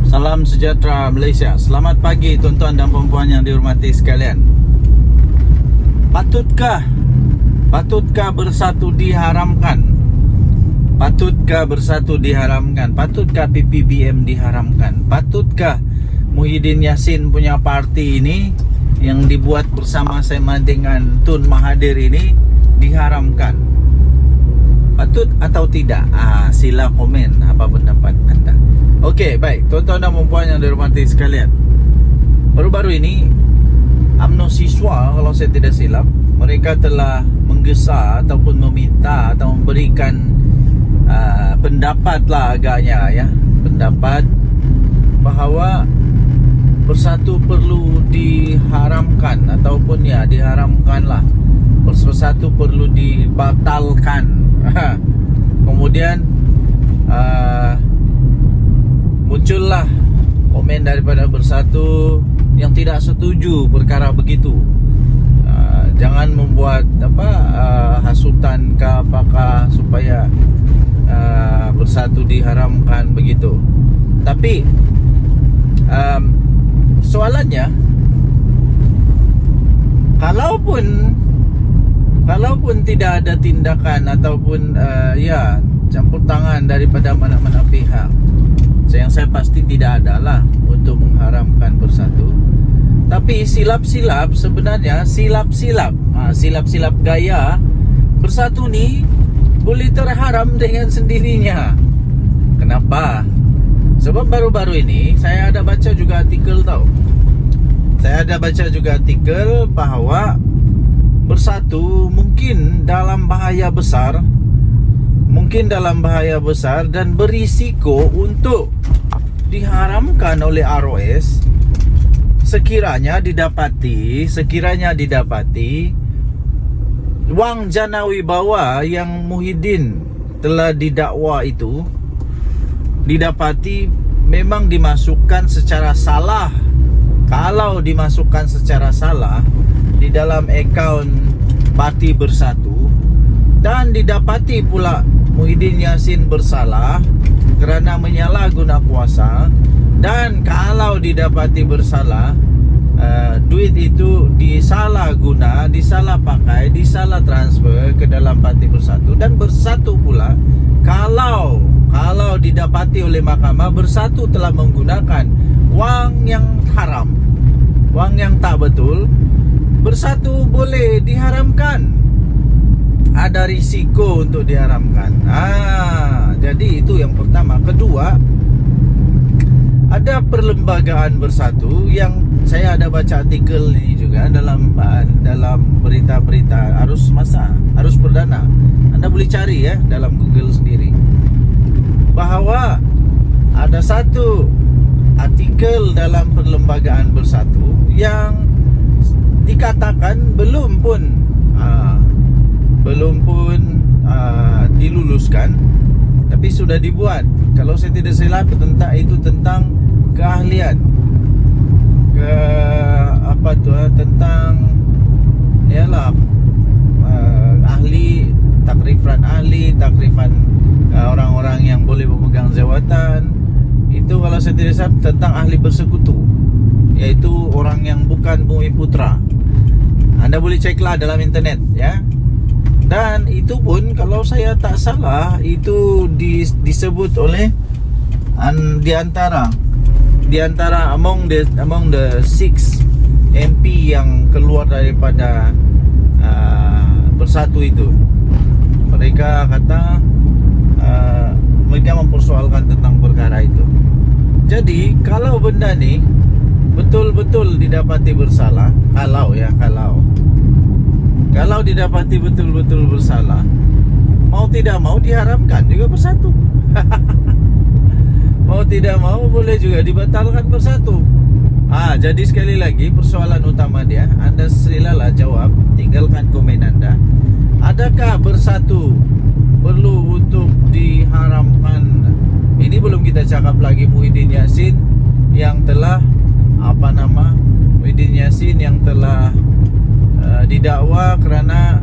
Salam sejahtera Malaysia. Selamat pagi tuan-tuan dan puan-puan yang dihormati sekalian. Patutkah Bersatu diharamkan? Patutkah Bersatu diharamkan? Patutkah PPBM diharamkan? Patutkah Muhyiddin Yassin punya parti ini yang dibuat bersama-sama dengan Tun Mahathir ini diharamkan? Patut atau tidak? Sila komen apa pendapat anda. Okey, baik tuan-tuan dan puan yang dihormati sekalian, baru-baru ini UMNO siswa, kalau saya tidak silap, mereka telah menggesa ataupun meminta atau memberikan pendapat lah agaknya ya, pendapat bahawa Bersatu perlu diharamkan ataupun ya diharamkan lah, Bersatu perlu dibatalkan. Kemudian muncullah komen daripada Bersatu yang tidak setuju perkara begitu. Jangan membuat hasutan ke apakah supaya Bersatu diharamkan begitu. Tapi soalannya, kalaupun tidak ada tindakan ataupun campur tangan daripada mana-mana pihak, yang saya pasti tidak adalah untuk mengharamkan Bersatu. Tapi silap-silap sebenarnya, silap-silap gaya Bersatu ni boleh terharam dengan sendirinya. Kenapa? Sebab baru-baru ini saya ada baca juga artikel tau. Saya ada baca juga artikel bahawa Bersatu mungkin dalam bahaya besar, dan berisiko untuk diharamkan oleh ROS sekiranya didapati wang jana wibawa yang Muhyiddin telah didakwa itu didapati memang dimasukkan secara salah. Kalau dimasukkan secara salah di dalam akaun Parti Bersatu, dan didapati pula Muhyiddin Yassin bersalah kerana menyalahguna kuasa, dan kalau didapati bersalah, duit itu disalah pakai, disalah transfer ke dalam Parti Bersatu, dan Bersatu pula kalau didapati oleh mahkamah Bersatu telah menggunakan wang yang haram, wang yang tak betul, Bersatu boleh diharamkan. Ada risiko untuk diharamkan. Jadi itu yang pertama. Kedua, ada perlembagaan Bersatu yang saya ada baca artikel ini juga dalam berita-berita arus masa, arus perdana. Anda boleh cari ya dalam Google sendiri, bahawa ada satu artikel dalam perlembagaan Bersatu yang dikatakan belum pun diluluskan, tapi sudah dibuat. Kalau saya tidak silap tentang keahlian, tentang ahli takrifan orang-orang yang boleh memegang jawatan. Itu kalau saya tidak salah tentang ahli bersekutu, yaitu orang yang bukan Bumi Putra. Anda boleh ceklah dalam internet ya. Dan itu pun kalau saya tak salah itu disebut oleh di antara among the 6 MP yang keluar daripada Bersatu itu. Mereka kata mereka mempersoalkan tentang perkara itu. Jadi kalau benda ni betul-betul didapati bersalah, kalau didapati betul-betul bersalah, mau tidak mau diharamkan juga Bersatu. Mau tidak mau boleh juga dibatalkan Bersatu. Jadi sekali lagi persoalan utama dia, Anda silalah jawab, tinggalkan komen Anda. Adakah Bersatu perlu untuk diharamkan? Ini belum kita cakap lagi Muhyiddin Yassin yang telah Muhyiddin Yassin yang telah didakwa kerana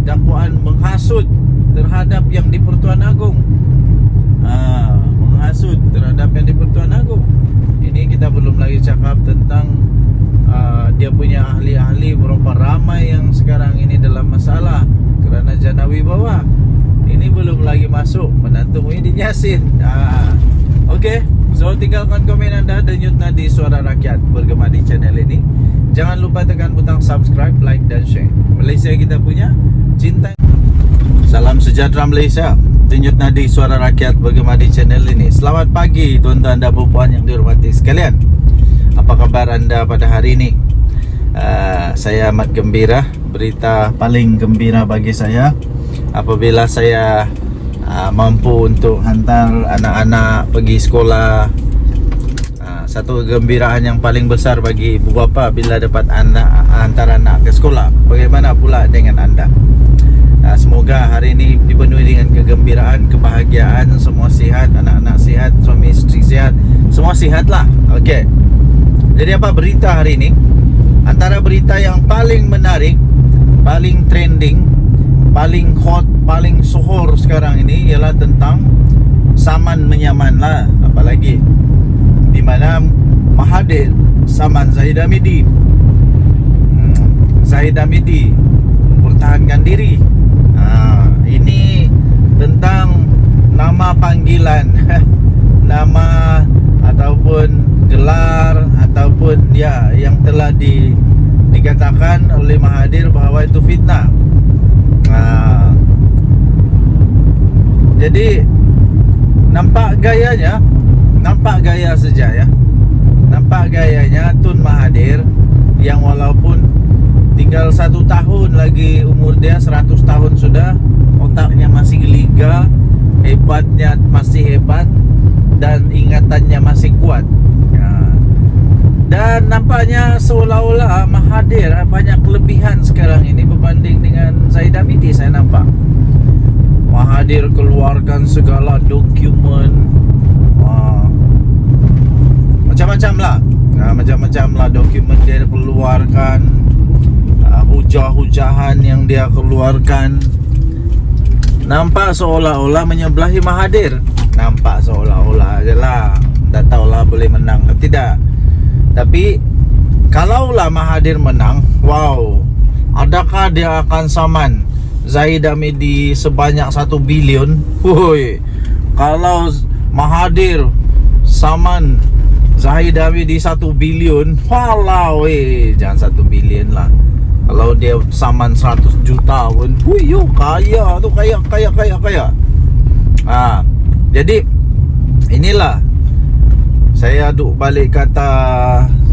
dakwaan menghasut terhadap yang di Pertuan Agong. Menghasut terhadap yang di Pertuan Agong. Ini kita belum lagi cakap tentang dia punya ahli-ahli, berapa ramai yang sekarang ini dalam masalah kerana jana wibawa. Ini belum lagi masuk menantu Muhyiddin Yassin. Okey, so tinggalkan komen anda, denyut nadi Suara Rakyat bergema di channel ini. Jangan lupa tekan butang subscribe, like dan share. Malaysia kita punya, cinta. Salam sejahtera Malaysia. Denyut nadi Suara Rakyat bergema di channel ini. Selamat pagi tuan-tuan dan puan yang dihormati sekalian. Apa kabar anda pada hari ini? Saya amat gembira. Berita paling gembira bagi saya apabila saya mampu untuk hantar anak-anak pergi sekolah. Satu kegembiraan yang paling besar bagi ibu bapa bila dapat hantar anak ke sekolah. Bagaimana pula dengan anda? Semoga hari ini dipenuhi dengan kegembiraan, kebahagiaan, semua sihat, anak-anak sihat, suami isteri sihat, semua sihatlah. Okey. Jadi apa berita hari ini? Antara berita yang paling menarik, paling trending, paling hot, paling sohor sekarang ini ialah tentang saman menyaman lah, apalagi di mana Mahathir saman Zahid Hamidi. Zahid Hamidi mempertahankan diri. Ini tentang nama panggilan nama ataupun gelar ataupun yang telah dikatakan oleh Mahathir bahawa itu fitnah. Jadi nampak gaya saja ya. Nampak gayanya Tun Mahathir yang walaupun tinggal 1 tahun lagi umur dia, 100 tahun sudah, otaknya masih geliga, hebatnya masih hebat, dan ingatannya masih kuat. Dan nampaknya seolah-olah Mahathir banyak kelebihan sekarang ini berbanding dengan Zahid Hamidi. Saya nampak Mahathir keluarkan segala dokumen, macam-macam lah dokumen dia keluarkan, hujah-hujahan yang dia keluarkan. nampak seolah-olah menyebelahi Mahathir. Nampak seolah-olah aja lah. Tak tahulah boleh menang atau tidak. Tapi kalaulah Mahathir menang, wow, adakah dia akan saman Zahid Hamidi sebanyak 1 bilion? Woi, kalau Mahathir saman Zahid Hamidi 1 bilion, walau jangan 1 bilion lah. Kalau dia saman 100 juta pun, yo kaya tu, kaya. Jadi inilah saya duk balik kata,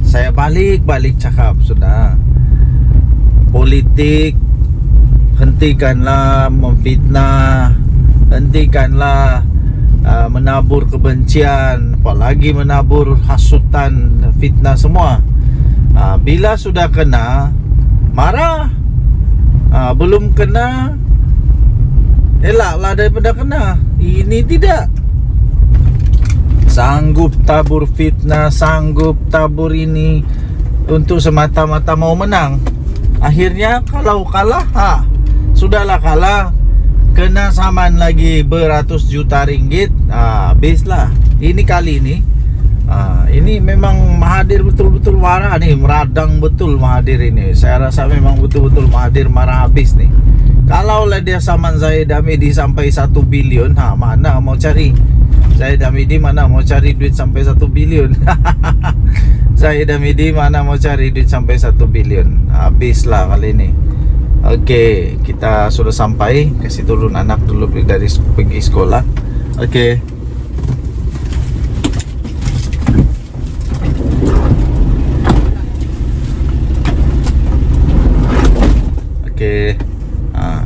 saya balik cakap sudah. Politik, hentikanlah memfitnah, hentikanlah menabur kebencian, apalagi menabur hasutan, fitnah semua. Bila sudah kena, marah. Belum kena, elaklah daripada kena. Ini tidak. Sanggup tabur fitnah, sanggup tabur ini untuk semata-mata mau menang. Akhirnya kalau kalah, sudahlah kalah. Kena saman lagi beratus juta ringgit, habislah. Ini kali ini, ini memang Mahathir betul-betul marah nih, meradang betul Mahathir ini. Saya rasa memang betul-betul Mahathir marah habis nih. Kalaulah dia saman Zahid Hamidi sampai 1 bilion, mana mau cari Zahid Hamidi, mana mau cari duit sampai 1 bilion. Zahid Hamidi mana mau cari duit sampai 1 bilion. Habislah kali ini. Okey, kita sudah sampai. Kasih turun anak dulu dari pergi sekolah. Okey. Okey.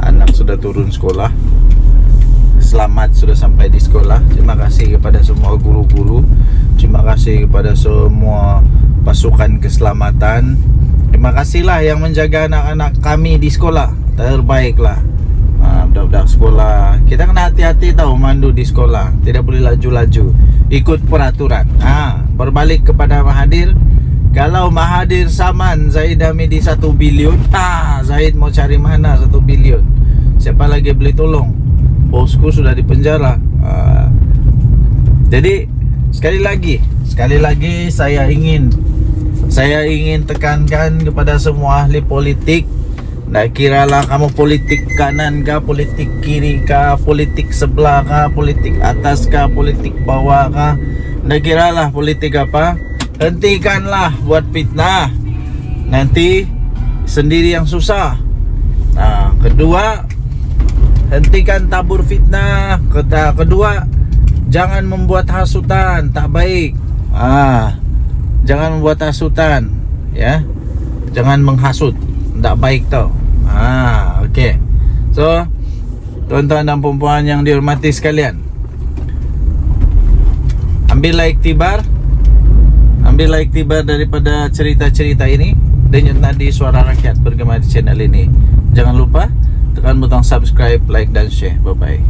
Anak sudah turun sekolah. Selamat sudah sampai di sekolah. Terima kasih kepada semua guru-guru. Terima kasih kepada semua pasukan keselamatan. Terima kasihlah yang menjaga anak-anak kami di sekolah. Terbaiklah. Budak-budak sekolah, kita kena hati-hati tahu mandu di sekolah. Tidak boleh laju-laju, ikut peraturan. Berbalik kepada Mahathir. Kalau Mahathir saman Zahid Hamidi 1 bilion, Zahid mau cari mana 1 bilion? Siapa lagi boleh tolong? Bosku sudah dipenjara. Jadi sekali lagi saya ingin tekankan kepada semua ahli politik. Tak kiralah kamu politik kanan kah, politik kiri kah, politik sebelah kah, politik atas kah, politik bawah kah, tak kiralah politik apa, hentikanlah buat fitnah. Nanti sendiri yang susah. Kedua, hentikan tabur fitnah. Kedua, jangan membuat hasutan, tak baik. Jangan membuat hasutan, ya. Jangan menghasut, tak baik tau. Okey. So, tuan-tuan dan puan-puan yang dihormati sekalian, ambillah iktibar daripada cerita-cerita ini. Denyut nadi suara rakyat bergema di channel ini. Jangan lupa tekan butang subscribe, like dan share. Bye bye.